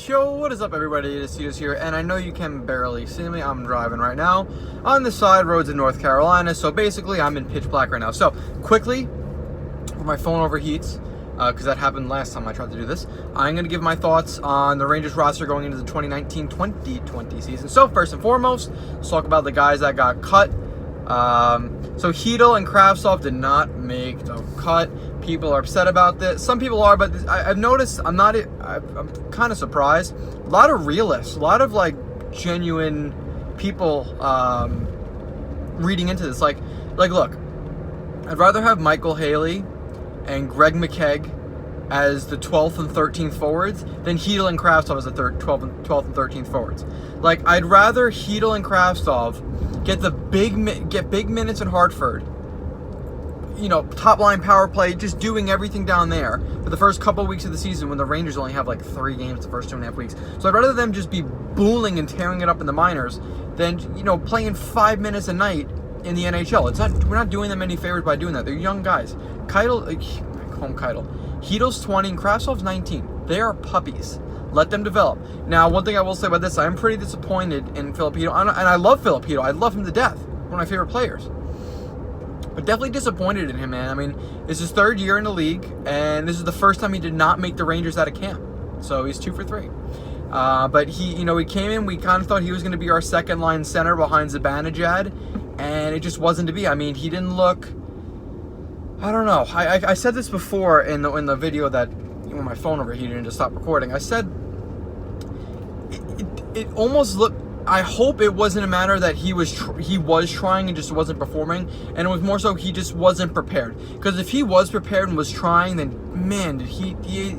Yo, what is up everybody, it is Cetus here, and I know you can barely see me. I'm driving right now on the side roads in North Carolina, so basically I'm in pitch black right now. So, quickly, when my phone overheats, because that happened last time I tried to do this, I'm going to give my thoughts on the Rangers roster going into the 2019-2020 season. So, first and foremost, let's talk about the guys that got cut. So Chytil and Kravtsov did not make the cut. People are upset about this. Some people are, but I've noticed I'm kind of surprised. A lot of realists, a lot of like genuine people reading into this. Like look, I'd rather have Michael Haley and Greg McKegg as the 12th and 13th forwards than Chytil and Kravtsov as the 12th and 13th forwards. Like, I'd rather Chytil and Kravtsov get big minutes in Hartford, you know, top line power play, just doing everything down there for the first couple of weeks of the season when the Rangers only have like 3 games the first 2.5 weeks. So I'd rather them just be booling and tearing it up in the minors than, you know, playing 5 minutes a night in the NHL. We're not doing them any favors by doing that. They're young guys. Chytil's 20 and Kravtsov's 19. They are puppies. Let them develop. Now, one thing I will say about this, I'm pretty disappointed in Filipino, and I love Filipino. I love him to death. One of my favorite players. But definitely disappointed in him, man. I mean, it's his 3rd year in the league, and this is the first time he did not make the Rangers out of camp. So he's 2 for 3. But he came in, we kind of thought he was going to be our second-line center behind Zibanejad, and it just wasn't to be. I mean, he didn't look... I don't know. I said this before in the video that when my phone overheated and just stopped recording. I said it almost looked. I hope it wasn't a matter that he was trying and just wasn't performing, and it was more so he just wasn't prepared. Because if he was prepared and was trying, then man, did he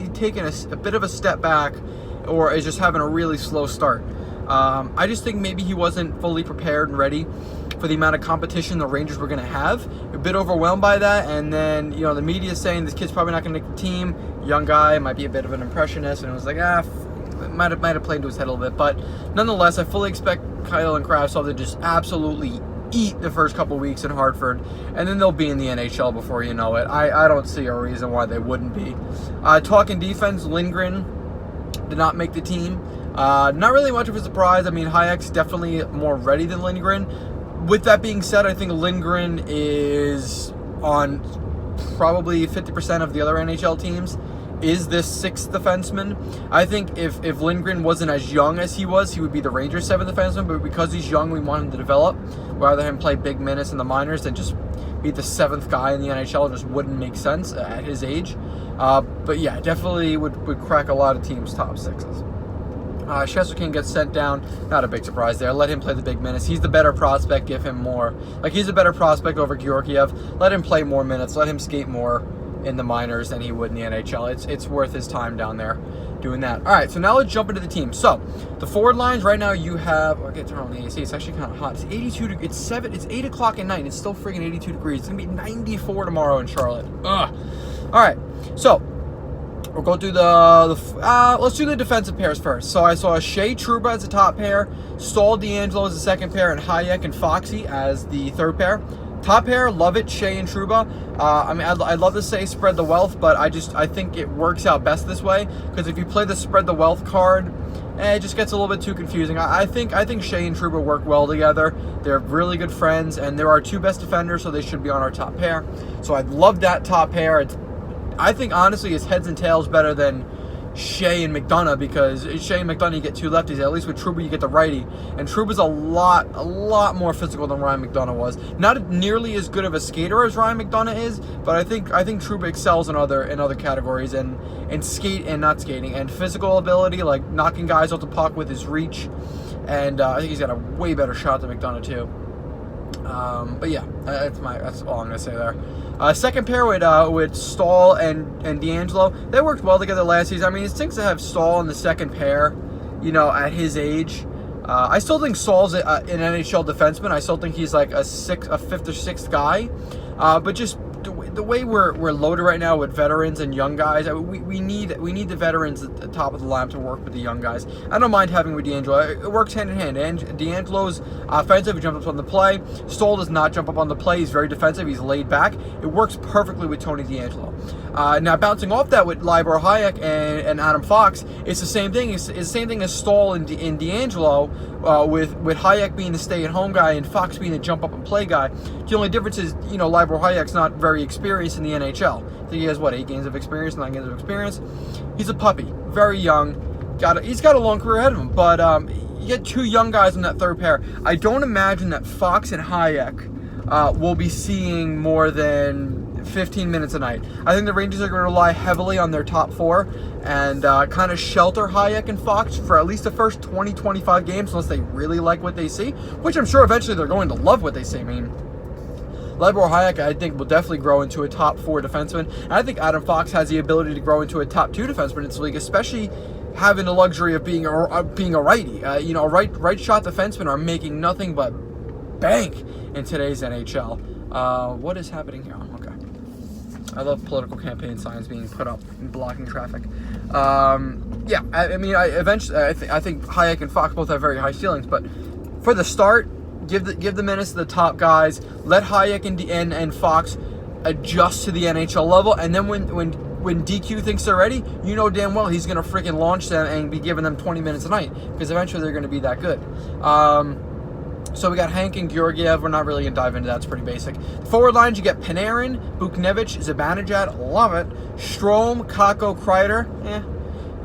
taken a bit of a step back, or is just having a really slow start. I just think maybe he wasn't fully prepared and ready for the amount of competition the Rangers were going to have. A bit overwhelmed by that, and then, you know, the media is saying this kid's probably not going to make the team. Young guy, might be a bit of an impressionist, and it was like, might have played into his head a little bit. But nonetheless, I fully expect Chytil and Kravtsov to just absolutely eat the first couple weeks in Hartford, and then they'll be in the NHL before you know it. I don't see a reason why they wouldn't be. Talking defense, Lindgren did not make the team. Not really much of a surprise. I mean, Hayek's definitely more ready than Lindgren. With that being said, I think Lindgren is on probably 50% of the other NHL teams. Is this 6th defenseman? I think if Lindgren wasn't as young as he was, he would be the Rangers' 7th defenseman. But because he's young, we want him to develop. Rather than him play big minutes in the minors than just be the 7th guy in the NHL. It just wouldn't make sense at his age. But yeah, definitely would crack a lot of teams' top 6s. Shesterkin gets sent down. Not a big surprise there. Let him play the big minutes. He's the better prospect. Give him more. Like, he's a better prospect over Georgiev. Let him play more minutes. Let him skate more in the minors than he would in the NHL. It's worth his time down there doing that. All right, so now let's jump into the team. So, the forward lines right now you have... I'll get to turn on the AC. It's actually kind of hot. It's 82. It's 8 o'clock at night. And it's still freaking 82 degrees. It's going to be 94 tomorrow in Charlotte. Ugh. All right, so... we'll go through let's do the defensive pairs first. So I saw Shea Trouba as the top pair, Staal DeAngelo as the second pair, and Hayek and Foxy as the third pair. Top pair, love it, Shea and Trouba. I mean, I'd love to say spread the wealth, but I think it works out best this way, because if you play the spread the wealth card, it just gets a little bit too confusing. I think Shea and Trouba work well together. They're really good friends, and they're our 2 best defenders, so they should be on our top pair. So I'd love that top pair. I think, honestly, it's heads and tails better than Shea and McDonough, because Shea and McDonough, you get 2 lefties. At least with Trouba, you get the righty. And Trouba's a lot more physical than Ryan McDonough was. Not nearly as good of a skater as Ryan McDonough is, but I think Trouba excels in other categories, and physical ability, like knocking guys off the puck with his reach. And I think he's got a way better shot than McDonough too. But yeah, that's all I'm gonna say there. Second pair with Staal and DeAngelo. They worked well together last season. I mean, it stinks to have Staal in the second pair, you know, at his age. I still think Staal's an NHL defenseman. I still think he's like a 5th or 6th guy. But just the way we're loaded right now with veterans and young guys, we need the veterans at the top of the line to work with the young guys. I don't mind having with DeAngelo. It works hand in hand. And DeAngelo's offensive. He jumps up on the play. Staal does not jump up on the play. He's very defensive. He's laid back. It works perfectly with Tony DeAngelo. Now, bouncing off that with Libor Hayek and Adam Fox, it's the same thing. It's the same thing as Stahl and D'Angelo, with Hayek being the stay-at-home guy and Fox being the jump-up-and-play guy. The only difference is, Libor Hayek's not very experienced in the NHL. I think he has, 8 games of experience, 9 games of experience. He's a puppy, very young. He's got a long career ahead of him, but you get 2 young guys in that third pair. I don't imagine that Fox and Hayek will be seeing more than 15 minutes a night. I think the Rangers are going to rely heavily on their top 4 and kind of shelter Hayek and Fox for at least the first 20-25 games, unless they really like what they see, which I'm sure eventually they're going to love what they see. I mean, Libor Hayek, I think, will definitely grow into a top 4 defenseman. And I think Adam Fox has the ability to grow into a top 2 defenseman in this league, especially having the luxury of being a righty. Right shot defensemen are making nothing but bank in today's NHL. What is happening here? Okay. I love political campaign signs being put up and blocking traffic. I think Hayek and Fox both have very high ceilings, but for the start, give the minutes to the top guys. Let Hayek and Fox adjust to the NHL level, and then when DQ thinks they're ready, you know damn well he's going to freaking launch them and be giving them 20 minutes a night, because eventually they're going to be that good. So we got Hank and Georgiev. We're not really going to dive into that. It's pretty basic. Forward lines, you get Panarin, Buchnevich, Zibanejad. Love it. Strome, Kakko, Kreider.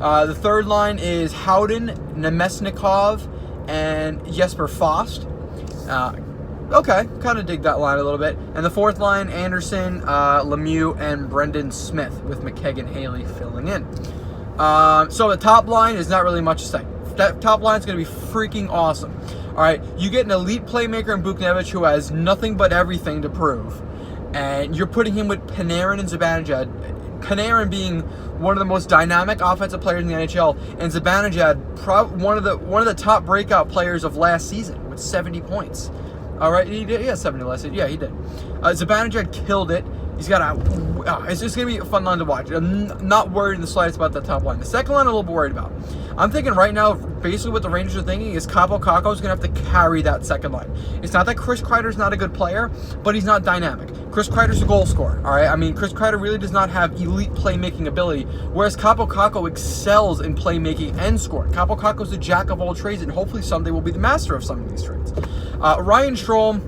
The third line is Howden, Nemesnikov, and Jesper Fast. Okay, kind of dig that line a little bit. And the fourth line, Anderson, Lemieux, and Brendan Smith, with McKagan Haley filling in. So the top line is not really much to say. That top line is going to be freaking awesome. All right, you get an elite playmaker in Buchnevich who has nothing but everything to prove, and you're putting him with Panarin and Zibanejad. Panarin being one of the most dynamic offensive players in the NHL, and Zibanejad, one of the top breakout players of last season with 70 points. All right, he did. He had 70 last season. Yeah, he did. Zibanejad killed it. He's got it's just going to be a fun line to watch. I'm not worried in the slightest about the top line. The second line I'm a little bit worried about. I'm thinking right now, basically what the Rangers are thinking is Kaapo Kakko is going to have to carry that second line. It's not that Chris Kreider's not a good player, but he's not dynamic. Chris Kreider's a goal scorer, all right? I mean, Chris Kreider really does not have elite playmaking ability, whereas Kaapo Kakko excels in playmaking and scoring. Kaapo Kakko's a jack of all trades, and hopefully someday will be the master of some of these trades. Ryan Strome,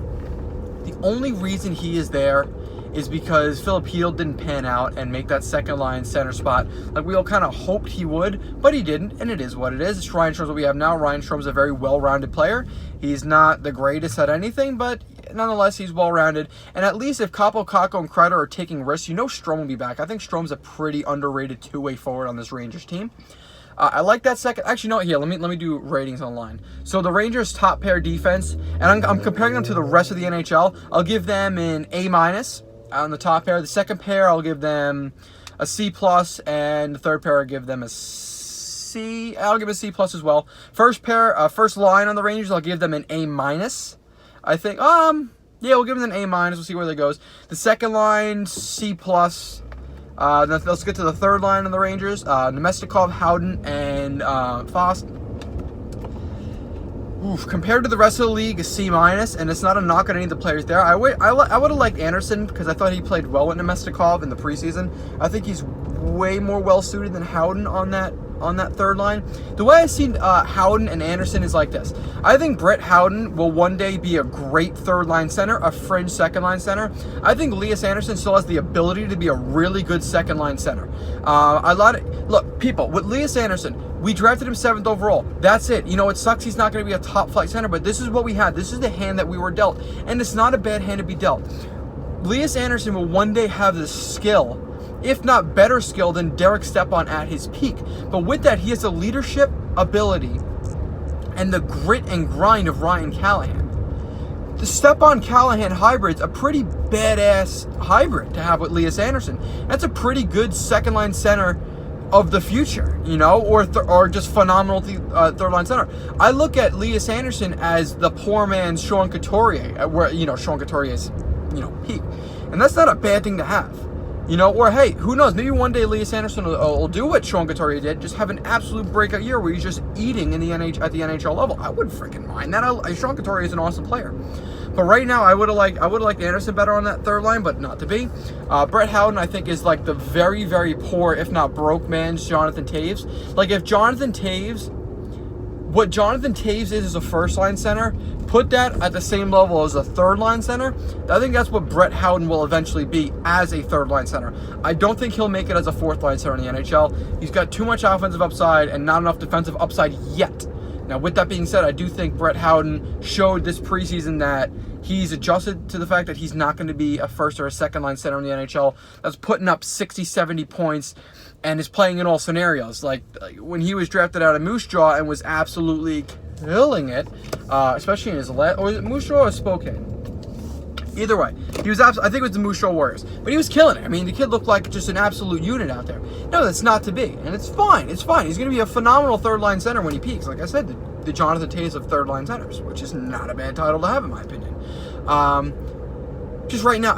the only reason he is there is because Philip Heel didn't pan out and make that second line center spot like we all kind of hoped he would, but he didn't, and it is what it is. It's Ryan Strome's what we have now. Ryan Strome's a very well-rounded player. He's not the greatest at anything, but nonetheless, he's well-rounded. And at least if Kaapo Kakko and Kreider are taking risks, Strome will be back. I think Strome's a pretty underrated two-way forward on this Rangers team. I like that second. Actually, no. Here, let me do ratings online. So the Rangers' top pair defense, and I'm comparing them to the rest of the NHL. I'll give them an A- on the top pair. The second pair, I'll give them a C+, and the third pair, I'll give them a C. I'll give a C+ as well. First line on the Rangers, I'll give them an A-. I think. Yeah, we'll give them an A-. We'll see where that goes. The second line, C+. Let's get to the third line on the Rangers. Nemesnikov, Howden, and Fast. Compared to the rest of the league, a C-, and it's not a knock on any of the players there. I would have liked Anderson because I thought he played well with Nemesnikov in the preseason. I think he's way more well-suited than Howden on that third line. The way I see Howden and Anderson is like this. I think Brett Howden will one day be a great third-line center, a fringe second-line center. I think Elias Anderson still has the ability to be a really good second-line center. Look, people, with Elias Anderson, we drafted him 7th overall. That's it. It sucks he's not going to be a top-flight center, but this is what we had. This is the hand that we were dealt, and it's not a bad hand to be dealt. Elias Anderson will one day have the skill, if not better skill, than Derek Stepan at his peak. But with that, he has the leadership ability and the grit and grind of Ryan Callahan. The Stepan-Callahan hybrid's a pretty badass hybrid to have with Elias Anderson. That's a pretty good second-line center of the future, or just phenomenal third-line center. I look at Elias Anderson as the poor man's Sean Couturier, where, Sean Couturier's, peak. And that's not a bad thing to have. Or hey, who knows? Maybe one day Elias Anderson will do what Sean Couturier did, just have an absolute breakout year where he's just eating at the NHL level. I wouldn't freaking mind that. Sean Couturier is an awesome player. But right now, I would have liked Anderson better on that third line, but not to be. Brett Howden, I think, is like the very, very poor, if not broke man's Jonathan Toews. Like, if what Jonathan Toews is as a first-line center, put that at the same level as a third-line center. I think that's what Brett Howden will eventually be as a third-line center. I don't think he'll make it as a fourth-line center in the NHL. He's got too much offensive upside and not enough defensive upside yet. Now, with that being said, I do think Brett Howden showed this preseason that he's adjusted to the fact that he's not going to be a first or a second-line center in the NHL that's putting up 60, 70 points and is playing in all scenarios. Like when he was drafted out of Moose Jaw and was absolutely killing it, especially in his or is it Moose Jaw or Spokane? Either way, he was I think it was the Moose Jaw Warriors, but he was killing it. I mean, the kid looked like just an absolute unit out there. No, that's not to be, and it's fine. It's fine. He's going to be a phenomenal third-line center when he peaks. Like I said, the Jonathan Toews of third-line centers, which is not a bad title to have, in my opinion. Just right now,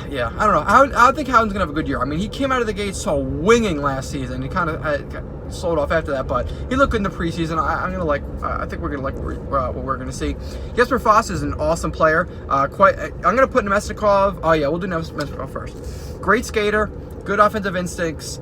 yeah, I don't know. I think Howden's going to have a good year. I mean, he came out of the gate so winging last season. He kind of slowed off after that, but he looked good in the preseason. I think we're going to like what we're going to see. Jesper Fast is an awesome player. I'm going to put Nemestikov. Oh, yeah, we'll do Nemestikov first. Great skater, good offensive instincts,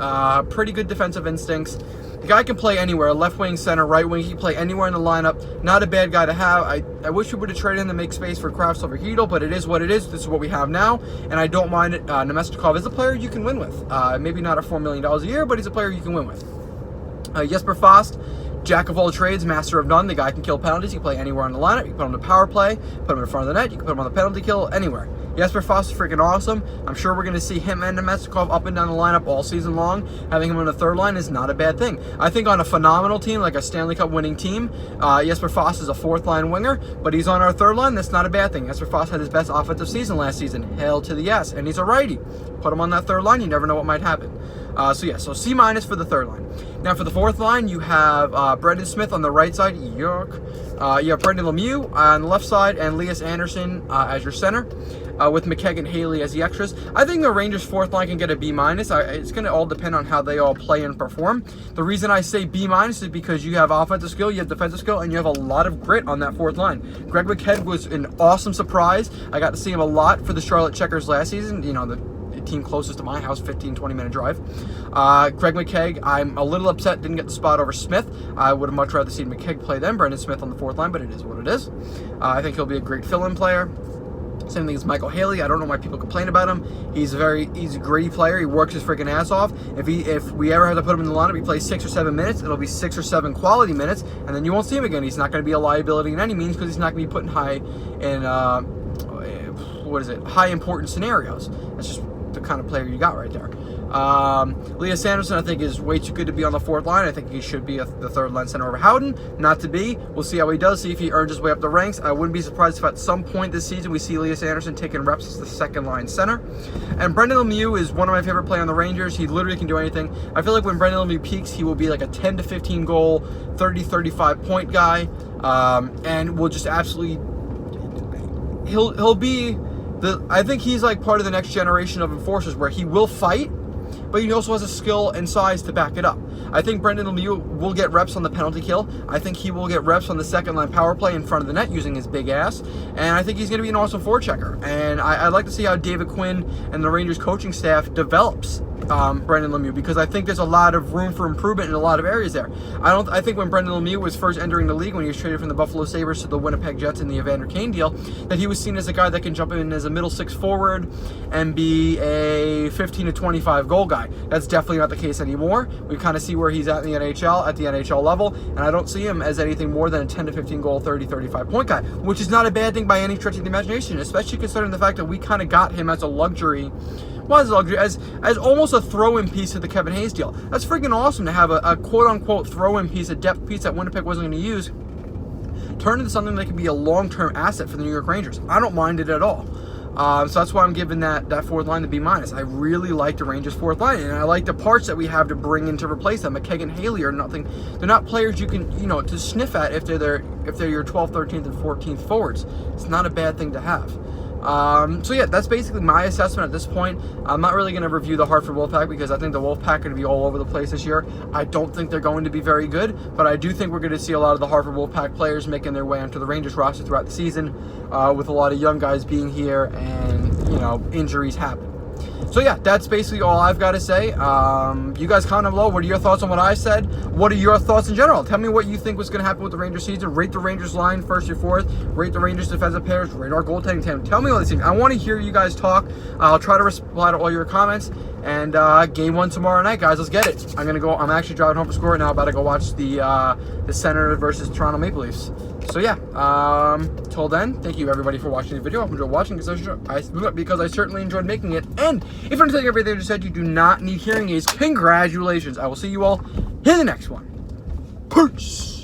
pretty good defensive instincts. The guy can play anywhere, left wing, center, right wing. He can play anywhere in the lineup. Not a bad guy to have. I wish we would have traded him to make space for Krafts over Hedel, but it is what it is. This is what we have now, and I don't mind it. Nemestikov is a player you can win with. Maybe not at $4 million a year, but he's a player you can win with. Jesper Fast, jack of all trades, master of none. The guy can kill penalties. He can play anywhere on the lineup. You can put him on the power play, put him in front of the net. You can put him on the penalty kill, anywhere. Jesper Fast is freaking awesome. I'm sure we're going to see him and Nemestikov up and down the lineup all season long. Having him on the third line is not a bad thing. I think on a phenomenal team, like a Stanley Cup winning team, Jesper Fast is a fourth line winger, but he's on our third line. That's not a bad thing. Jesper Fast had his best offensive season last season. Hell to the yes. And he's a righty. Put him on that third line, you never know what might happen. So C- for the third line. Now for the fourth line, you have Brendan Smith on the right side. Yuck. You have Brendan Lemieux on the left side and Elias Anderson as your center. With McKegg and Haley as the extras. I think the Rangers' fourth line can get a B-. It's going to all depend on how they all play and perform. The reason I say B- is because you have offensive skill, you have defensive skill, and you have a lot of grit on that fourth line. Greg McKegg was an awesome surprise. I got to see him a lot for the Charlotte Checkers last season. You know, the team closest to my house, 15-20 minute drive. Greg McKegg, I'm a little upset didn't get the spot over Smith. I would have much rather seen McKegg play than Brendan Smith on the fourth line, but it is what it is. I think he'll be a great fill-in player. Same thing as Michael Haley. I don't know why people complain about him. He's a gritty player. He works his freaking ass off. If we ever have to put him in the lineup, he plays 6 or 7 minutes. It'll be 6 or 7 quality minutes, and then you won't see him again. He's not going to be a liability in any means because he's not going to be put in high important scenarios. That's just the kind of player you got right there. Elias Anderson, I think, is way too good to be on the fourth line. I think he should be the third line center over Howden. Not to be. We'll see how he does, see if he earns his way up the ranks. I wouldn't be surprised if at some point this season we see Elias Anderson taking reps as the second line center. And Brendan Lemieux is one of my favorite players on the Rangers. He literally can do anything. I feel like when Brendan Lemieux peaks, he will be like a 10 to 15 goal, 30-35 point guy, and will just absolutely. He'll be. I think he's like part of the next generation of enforcers where he will fight, but he also has a skill and size to back it up. I think Brendan Lemieux will get reps on the penalty kill. I think he will get reps on the second line power play in front of the net using his big ass. And I think he's going to be an awesome forechecker. And I'd like to see how David Quinn and the Rangers coaching staff develops Brendan Lemieux, because I think there's a lot of room for improvement in a lot of areas there. I think when Brendan Lemieux was first entering the league, when he was traded from the Buffalo Sabres to the Winnipeg Jets in the Evander Kane deal, that he was seen as a guy that can jump in as a middle six forward and be a 15 to 25 goal guy. That's definitely not the case anymore. We kind of see where he's at in the NHL, at the NHL level, and I don't see him as anything more than a 10 to 15 goal, 30-35 point guy, which is not a bad thing by any stretch of the imagination, especially considering the fact that we kind of got him as a luxury. Well, as a luxury, as almost a throw-in piece to the Kevin Hayes deal. That's freaking awesome to have a quote-unquote throw-in piece, a depth piece that Winnipeg wasn't going to use, turn into something that could be a long-term asset for the New York Rangers. I don't mind it at all. So that's why I'm giving that fourth line the B-. I really like the Rangers' fourth line, and I like the parts that we have to bring in to replace them. McKegg and Haley are nothing. They're not players you can, to sniff at if they're your 12th, 13th, and 14th forwards. It's not a bad thing to have. So yeah, that's basically my assessment at this point. I'm not really going to review the Hartford Wolfpack because I think the Wolfpack are going to be all over the place this year. I don't think they're going to be very good, but I do think we're going to see a lot of the Hartford Wolfpack players making their way onto the Rangers roster throughout the season, with a lot of young guys being here and, you know, injuries happen. So yeah, that's basically all I've got to say. You guys comment below. What are your thoughts on what I said? What are your thoughts in general? Tell me what you think was going to happen with the Rangers season. Rate the Rangers line first or fourth. Rate the Rangers defensive pairs. Rate our goaltending team. Tell me all these things. I want to hear you guys talk. I'll try to reply to all your comments. And game 1 tomorrow night, guys. Let's get it. I'm actually driving home from school right now. About to go watch the Senators versus Toronto Maple Leafs. So yeah, till then, thank you everybody for watching the video. I hope you enjoyed watching because I certainly enjoyed making it. And if you're taking everything I just said, you do not need hearing aids. Congratulations. I will see you all in the next one. Peace.